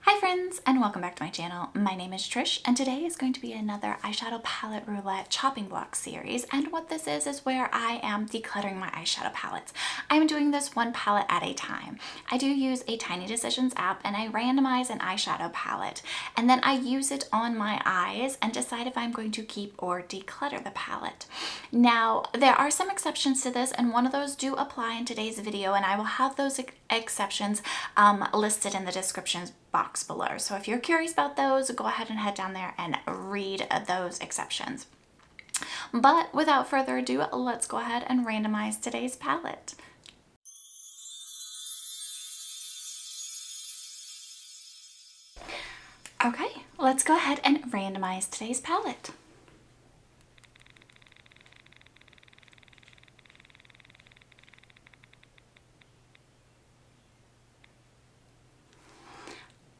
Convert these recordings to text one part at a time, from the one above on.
Hi friends, and welcome back to my channel. My name is Trish, and today is going to be another eyeshadow palette roulette chopping block series. And what this is where I am decluttering my eyeshadow palettes. I'm doing this one palette at a time. I do use a Tiny Decisions app, and I randomize an eyeshadow palette, and then I use it on my eyes and decide if I'm going to keep or declutter the palette. Now, there are some exceptions to this, and one of those do apply in today's video, and I will have those exceptions listed in the description box below. So if you're curious about those, go ahead and head down there and read those exceptions. But without further ado, let's go ahead and randomize today's palette. Okay, let's go ahead and randomize today's palette.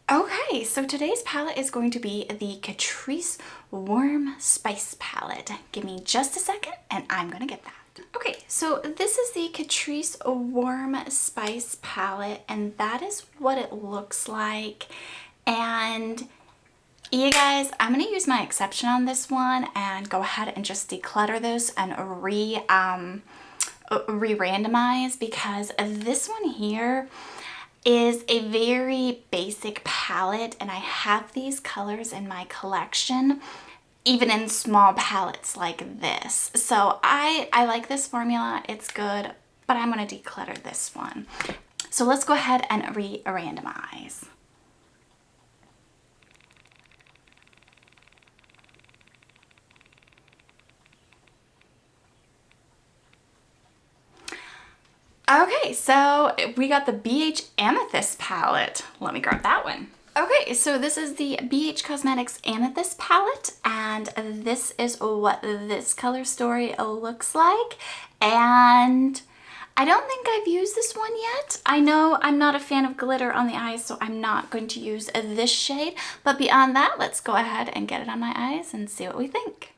Okay, so today's palette is going to be the Catrice Warm Spice palette. Give me just a second and I'm gonna get that. Okay, so this is the Catrice Warm Spice palette, and that is what it looks like. And you guys, I'm gonna use my exception on this one and go ahead and just declutter this and re-randomize, because this one here is a very basic palette, and I have these colors in my collection even in small palettes like this. So I like this formula, it's good, but I'm going to declutter this one. So let's go ahead and re-randomize. Okay, so we got the BH Amethyst palette. Let me grab that one. Okay, so this is the BH Cosmetics Amethyst palette, and this is what this color story looks like. And I don't think I've used this one yet. I know I'm not a fan of glitter on the eyes, so I'm not going to use this shade. But beyond that, let's go ahead and get it on my eyes and see what we think.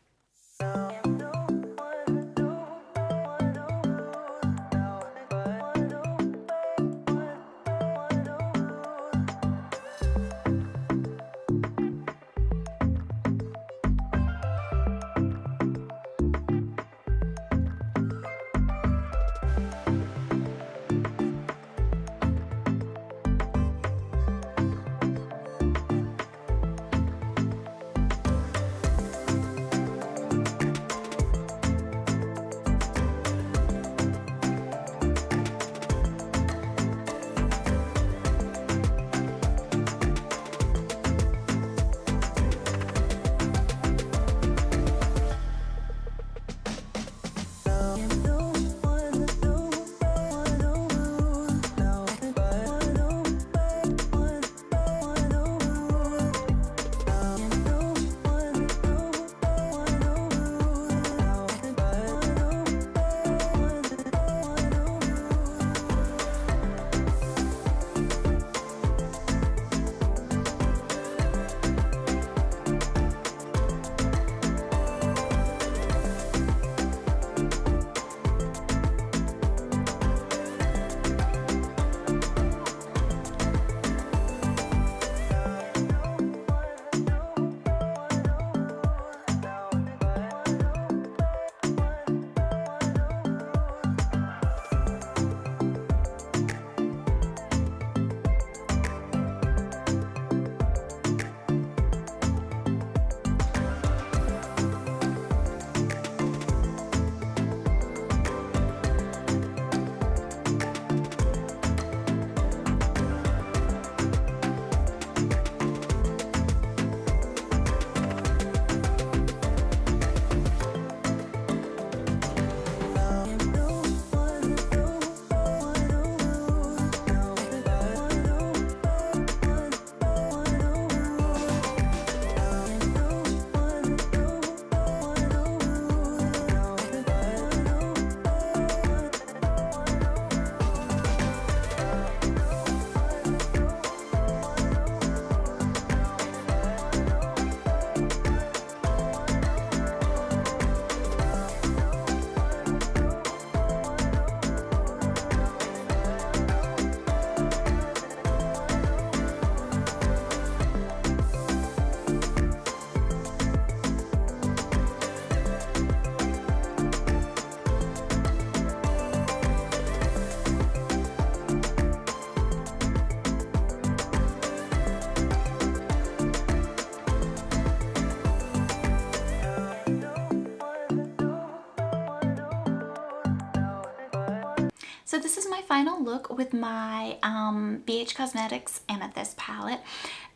So this is my final look with my BH Cosmetics Amethyst palette.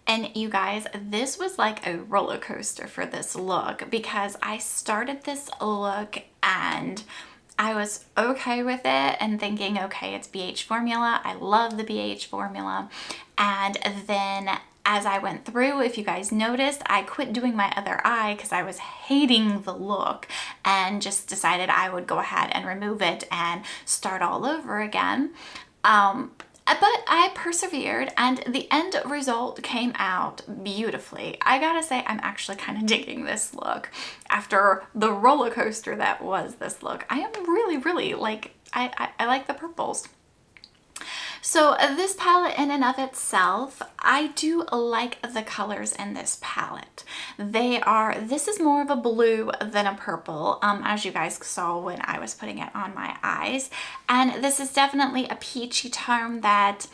And you guys, this was like a roller coaster for this look because I started this look and I was okay with it and thinking, okay, it's BH formula. I love the BH formula. And then as I went through, if you guys noticed, I quit doing my other eye because I was hating the look and just decided I would go ahead and remove it and start all over again. But I persevered and the end result came out beautifully. I gotta say, I'm actually kind of digging this look after the roller coaster that was this look. I am really like, I like the purples. So this palette in and of itself, I do like the colors in this palette. This is more of a blue than a purple, as you guys saw when I was putting it on my eyes. And this is definitely a peachy tone that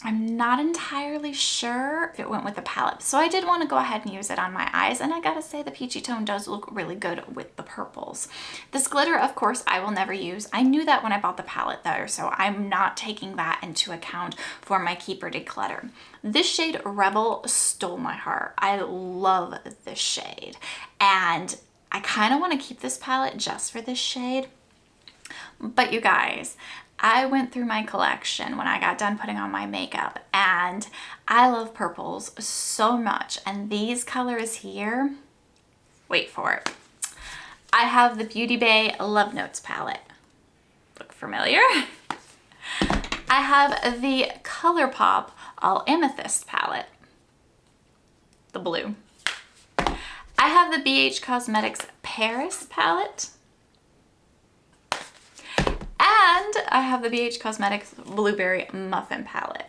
I'm not entirely sure if it went with the palette. So I did want to go ahead and use it on my eyes. And I gotta say the peachy tone does look really good with the purples. This glitter, of course, I will never use. I knew that when I bought the palette though, so I'm not taking that into account for my Keeper Declutter. This shade Rebel stole my heart. I love this shade. And I kind of want to keep this palette just for this shade. But you guys, I went through my collection when I got done putting on my makeup and I love purples so much. And these colors here, wait for it. I have the Beauty Bay Love Notes palette. Look familiar? I have the ColourPop All Amethyst palette, the blue. I have the BH Cosmetics Paris palette. And I have the BH Cosmetics Blueberry Muffin palette.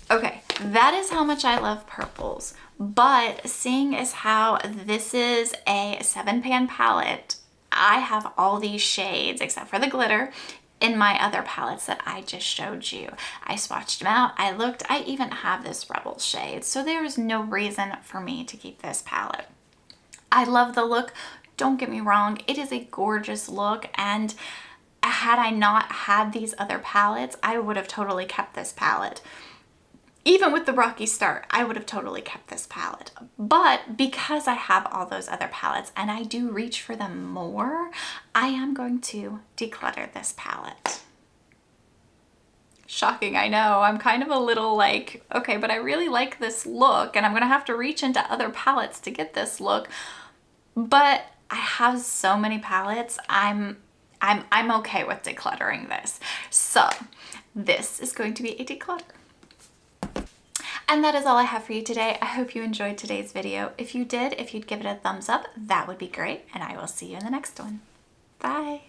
Okay, that is how much I love purples. But seeing as how this is a 7-pan palette, I have all these shades except for the glitter in my other palettes that I just showed you. I swatched them out, I looked, I even have this Rebel shade. So there is no reason for me to keep this palette. I love the look, don't get me wrong, it is a gorgeous look, and had I not had these other palettes, I would have totally kept this palette. Even with the rocky start, I would have totally kept this palette. But because I have all those other palettes and I do reach for them more, I am going to declutter this palette. Shocking, I know. I'm kind of a little like, okay, but I really like this look and I'm gonna have to reach into other palettes to get this look. But I have so many palettes, I'm okay with decluttering this. So this is going to be a declutter. And that is all I have for you today. I hope you enjoyed today's video. If you did, if you'd give it a thumbs up, that would be great. And I will see you in the next one. Bye.